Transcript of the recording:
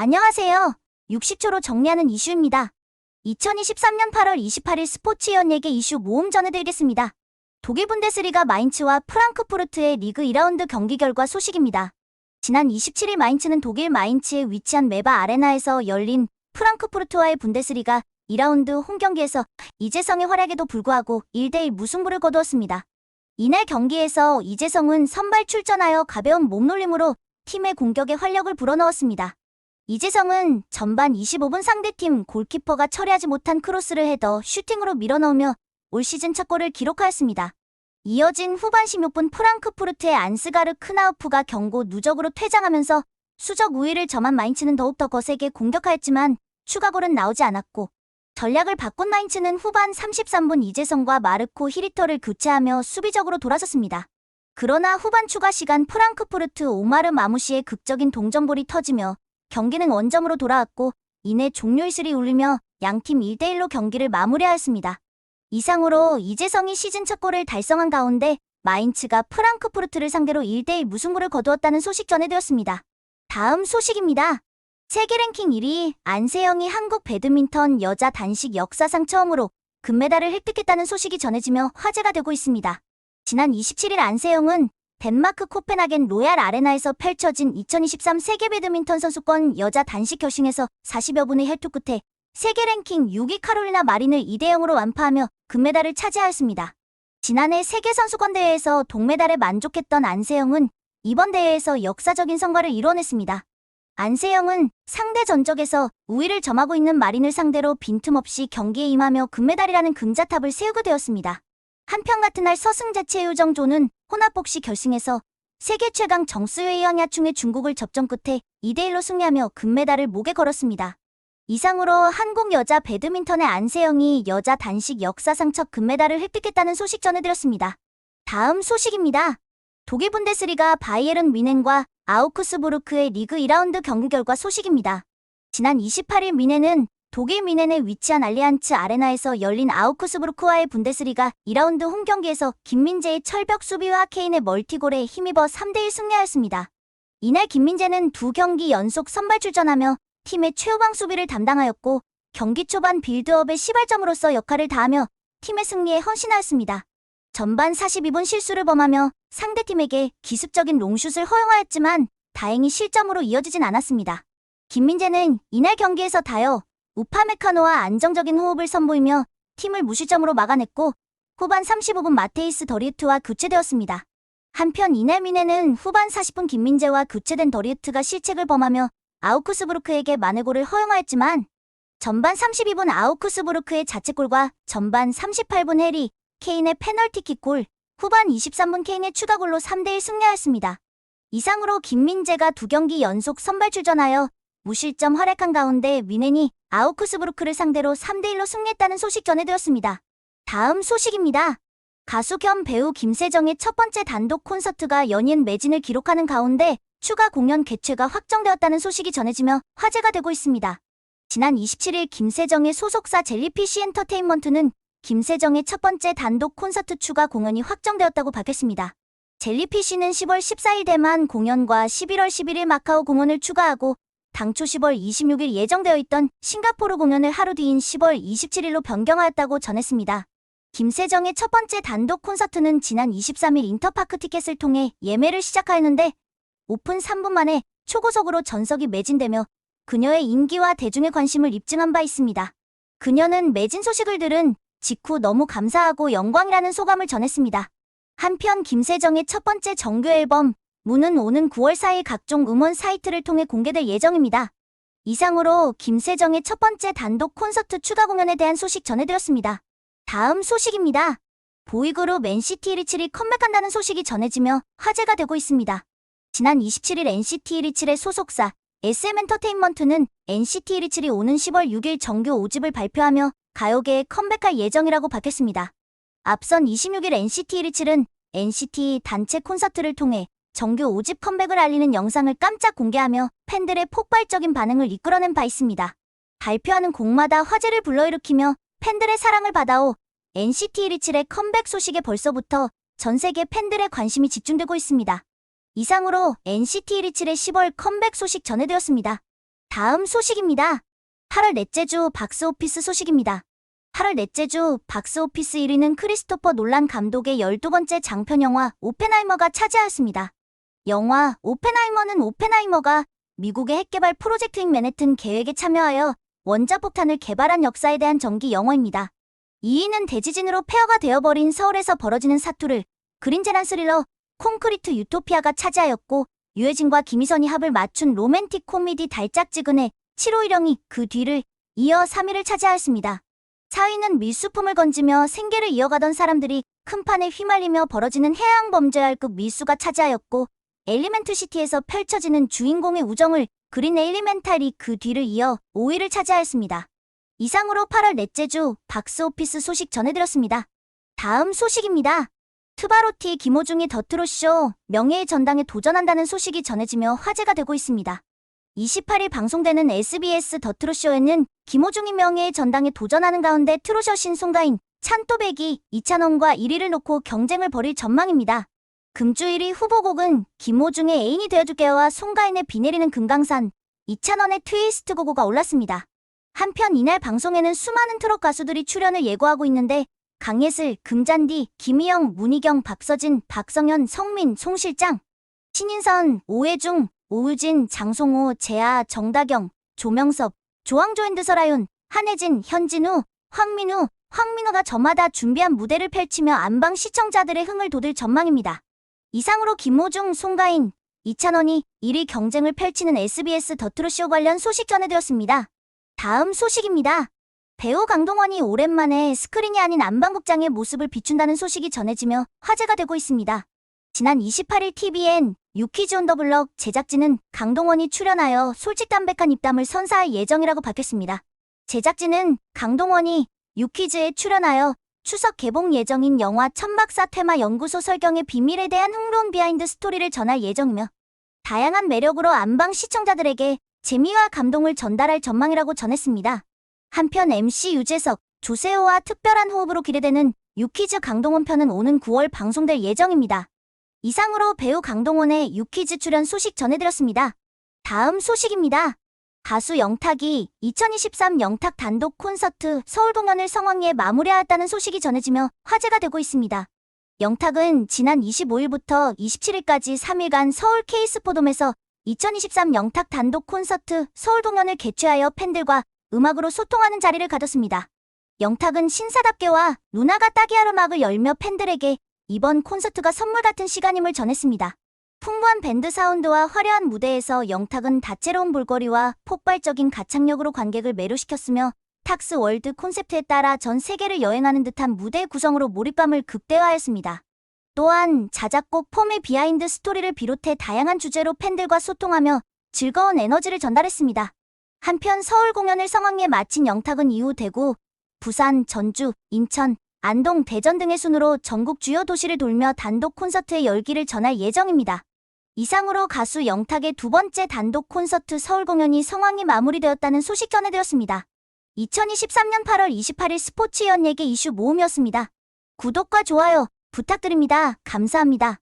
안녕하세요. 60초로 정리하는 이슈입니다. 2023년 8월 28일 스포츠 연예계 이슈 모음 전해드리겠습니다. 독일 분데스리가 마인츠와 프랑크푸르트의 리그 2라운드 경기 결과 소식입니다. 지난 27일 마인츠는 독일 마인츠에 위치한 메바 아레나에서 열린 프랑크푸르트와의 분데스리가 2라운드 홈경기에서 이재성의 활약에도 불구하고 1대1 무승부를 거두었습니다. 이날 경기에서 이재성은 선발 출전하여 가벼운 몸놀림으로 팀의 공격에 활력을 불어넣었습니다. 이재성은 전반 25분 상대팀 골키퍼가 처리하지 못한 크로스를 헤더 슈팅으로 밀어넣으며 올 시즌 첫 골을 기록하였습니다. 이어진 후반 16분 프랑크푸르트의 안스가르 크나우프가 경고 누적으로 퇴장하면서 수적 우위를 점한 마인츠는 더욱더 거세게 공격하였지만 추가골은 나오지 않았고, 전략을 바꾼 마인츠는 후반 33분 이재성과 마르코 히리터를 교체하며 수비적으로 돌아섰습니다. 그러나 후반 추가 시간 프랑크푸르트 오마르 마무시의 극적인 동점골이 터지며 경기는 원점으로 돌아왔고, 이내 종료 휘슬이 울리며 양팀 1대1로 경기를 마무리하였습니다. 이상으로 이재성이 시즌 첫 골을 달성한 가운데 마인츠가 프랑크푸르트를 상대로 1대1 무승부를 거두었다는 소식 전해드렸습니다. 다음 소식입니다. 세계 랭킹 1위 안세영이 한국 배드민턴 여자 단식 역사상 처음으로 금메달을 획득했다는 소식이 전해지며 화제가 되고 있습니다. 지난 27일 안세영은 덴마크 코펜하겐 로얄 아레나에서 펼쳐진 2023 세계 배드민턴 선수권 여자 단식 결승에서 40여 분의 혈투 끝에 세계 랭킹 6위 카롤리나 마린을 2대0으로 완파하며 금메달을 차지하였습니다. 지난해 세계선수권 대회에서 동메달에 만족했던 안세영은 이번 대회에서 역사적인 성과를 이뤄냈습니다. 안세영은 상대 전적에서 우위를 점하고 있는 마린을 상대로 빈틈없이 경기에 임하며 금메달이라는 금자탑을 세우게 되었습니다. 한편 같은 날 서승재 최유정조는 혼합복식 결승에서 세계 최강 정스웨이 황야충의 중국을 접전 끝에 2대1로 승리하며 금메달을 목에 걸었습니다. 이상으로 한국 여자 배드민턴의 안세영이 여자 단식 역사상 첫 금메달을 획득했다는 소식 전해드렸습니다. 다음 소식입니다. 독일 분데스리가 바이에른 뮌헨과 아우크스부르크의 리그 2라운드 경기 결과 소식입니다. 지난 28일 뮌헨은 독일 뮌헨에 위치한 알리안츠 아레나에서 열린 아우크스부르크와의 분데스리가 2라운드 홈경기에서 김민재의 철벽 수비와 케인의 멀티골에 힘입어 3대1 승리하였습니다. 이날 김민재는 두 경기 연속 선발 출전하며 팀의 최후방 수비를 담당하였고, 경기 초반 빌드업의 시발점으로서 역할을 다하며 팀의 승리에 헌신하였습니다. 전반 42분 실수를 범하며 상대팀에게 기습적인 롱슛을 허용하였지만 다행히 실점으로 이어지진 않았습니다. 김민재는 이날 경기에서 다여 우파메카노와 안정적인 호흡을 선보이며 팀을 무실점으로 막아냈고, 후반 35분 마테이스 더리우트와 교체되었습니다. 한편 이날 뮌헨은 후반 40분 김민재와 교체된 더리우트가 실책을 범하며 아우크스부르크에게 만회골을 허용하였지만, 전반 32분 아우크스부르크의 자책골과 전반 38분 해리 케인의 페널티킥골, 후반 23분 케인의 추가골로 3대1 승리하였습니다. 이상으로 김민재가 두 경기 연속 선발 출전하여 무실점 활약한 가운데 뮌헨이 아우크스부르크를 상대로 3대1로 승리했다는 소식 전해드렸습니다. 다음 소식입니다. 가수 겸 배우 김세정의 첫 번째 단독 콘서트가 연이은 매진을 기록하는 가운데 추가 공연 개최가 확정되었다는 소식이 전해지며 화제가 되고 있습니다. 지난 27일 김세정의 소속사 젤리피쉬 엔터테인먼트는 김세정의 첫 번째 단독 콘서트 추가 공연이 확정되었다고 밝혔습니다. 젤리피쉬는 10월 14일 대만 공연과 11월 11일 마카오 공연을 추가하고 당초 10월 26일 예정되어 있던 싱가포르 공연을 하루 뒤인 10월 27일로 변경하였다고 전했습니다. 김세정의 첫 번째 단독 콘서트는 지난 23일 인터파크 티켓을 통해 예매를 시작하였는데 오픈 3분 만에 초고속으로 전석이 매진되며 그녀의 인기와 대중의 관심을 입증한 바 있습니다. 그녀는 매진 소식을 들은 직후 너무 감사하고 영광이라는 소감을 전했습니다. 한편 김세정의 첫 번째 정규 앨범 문은 오는 9월 4일 각종 음원 사이트를 통해 공개될 예정입니다. 이상으로 김세정의 첫 번째 단독 콘서트 추가 공연에 대한 소식 전해드렸습니다. 다음 소식입니다. 보이그룹 NCT 127이 컴백한다는 소식이 전해지며 화제가 되고 있습니다. 지난 27일 NCT 127의 소속사 SM엔터테인먼트는 NCT 127이 오는 10월 6일 정규 5집을 발표하며 가요계에 컴백할 예정이라고 밝혔습니다. 앞선 26일 NCT 127은 NCT 단체 콘서트를 통해 정규 5집 컴백을 알리는 영상을 깜짝 공개하며 팬들의 폭발적인 반응을 이끌어낸 바 있습니다. 발표하는 곡마다 화제를 불러일으키며 팬들의 사랑을 받아오 NCT 127의 컴백 소식에 벌써부터 전 세계 팬들의 관심이 집중되고 있습니다. 이상으로 NCT 127의 10월 컴백 소식 전해드렸습니다. 다음 소식입니다. 8월 넷째 주 박스오피스 소식입니다. 8월 넷째 주 박스오피스 1위는 크리스토퍼 놀란 감독의 12번째 장편 영화 오펜하이머가 차지하였습니다. 영화 오펜하이머는 오펜하이머가 미국의 핵개발 프로젝트인 맨해튼 계획에 참여하여 원자폭탄을 개발한 역사에 대한 전기 영화입니다. 2위는 대지진으로 폐허가 되어버린 서울에서 벌어지는 사투를 그린 재난 스릴러 콘크리트 유토피아가 차지하였고, 유해진과 김희선이 합을 맞춘 로맨틱 코미디 달짝지근의 7호1형이 그 뒤를 이어 3위를 차지하였습니다. 4위는 밀수품을 건지며 생계를 이어가던 사람들이 큰 판에 휘말리며 벌어지는 해양 범죄활급 밀수가 차지하였고, 엘리멘트 시티에서 펼쳐지는 주인공의 우정을 그린 엘리멘탈이 그 뒤를 이어 5위를 차지하였습니다. 이상으로 8월 넷째 주 박스오피스 소식 전해드렸습니다. 다음 소식입니다. 트바로티 김호중이 더트롯쇼 명예의 전당에 도전한다는 소식이 전해지며 화제가 되고 있습니다. 28일 방송되는 SBS 더트롯쇼에는 김호중이 명예의 전당에 도전하는 가운데 트롯 여신 송가인, 찬또배기, 이찬원과 1위를 놓고 경쟁을 벌일 전망입니다. 금주 1위 후보곡은 김호중의 애인이 되어줄게요와 송가인의 비 내리는 금강산, 이찬원의 트위스트 고고가 올랐습니다. 한편 이날 방송에는 수많은 트롯 가수들이 출연을 예고하고 있는데, 강예슬, 금잔디, 김희영, 문희경, 박서진, 박성현, 성민, 송실장, 신인선, 오해중, 오유진, 장송호, 재아, 정다경, 조명섭, 조항조 앤드 설아윤, 한혜진, 현진우, 황민우가 저마다 준비한 무대를 펼치며 안방 시청자들의 흥을 돋을 전망입니다. 이상으로 김호중, 송가인, 이찬원이 1위 경쟁을 펼치는 SBS 더트롯쇼 관련 소식 전해드렸습니다. 다음 소식입니다. 배우 강동원이 오랜만에 스크린이 아닌 안방극장의 모습을 비춘다는 소식이 전해지며 화제가 되고 있습니다. 지난 28일 TVN 유퀴즈 온 더 블럭 제작진은 강동원이 출연하여 솔직담백한 입담을 선사할 예정이라고 밝혔습니다. 제작진은 강동원이 유퀴즈에 출연하여 추석 개봉 예정인 영화 천박사 테마 연구소 설경의 비밀에 대한 흥로운 비하인드 스토리를 전할 예정이며, 다양한 매력으로 안방 시청자들에게 재미와 감동을 전달할 전망이라고 전했습니다. 한편 MC 유재석, 조세호와 특별한 호흡으로 기대되는 유퀴즈 강동원 편은 오는 9월 방송될 예정입니다. 이상으로 배우 강동원의 유퀴즈 출연 소식 전해드렸습니다. 다음 소식입니다. 가수 영탁이 2023 영탁 단독 콘서트 서울 공연을 성황리에 마무리하였다는 소식이 전해지며 화제가 되고 있습니다. 영탁은 지난 25일부터 27일까지 3일간 서울 K스포돔에서 2023 영탁 단독 콘서트 서울 공연을 개최하여 팬들과 음악으로 소통하는 자리를 가졌습니다. 영탁은 신사답게와 누나가 따기할 음악을 열며 팬들에게 이번 콘서트가 선물 같은 시간임을 전했습니다. 풍부한 밴드 사운드와 화려한 무대에서 영탁은 다채로운 볼거리와 폭발적인 가창력으로 관객을 매료시켰으며, 탁스 월드 콘셉트에 따라 전 세계를 여행하는 듯한 무대 구성으로 몰입감을 극대화했습니다. 또한 자작곡 폼의 비하인드 스토리를 비롯해 다양한 주제로 팬들과 소통하며 즐거운 에너지를 전달했습니다. 한편 서울 공연을 성황리에 마친 영탁은 이후 대구, 부산, 전주, 인천, 안동, 대전 등의 순으로 전국 주요 도시를 돌며 단독 콘서트의 열기를 전할 예정입니다. 이상으로 가수 영탁의 두 번째 단독 콘서트 서울 공연이 성황리 마무리되었다는 소식 전해드렸습니다. 2023년 8월 28일 스포츠 연예계 이슈 모음이었습니다. 구독과 좋아요 부탁드립니다. 감사합니다.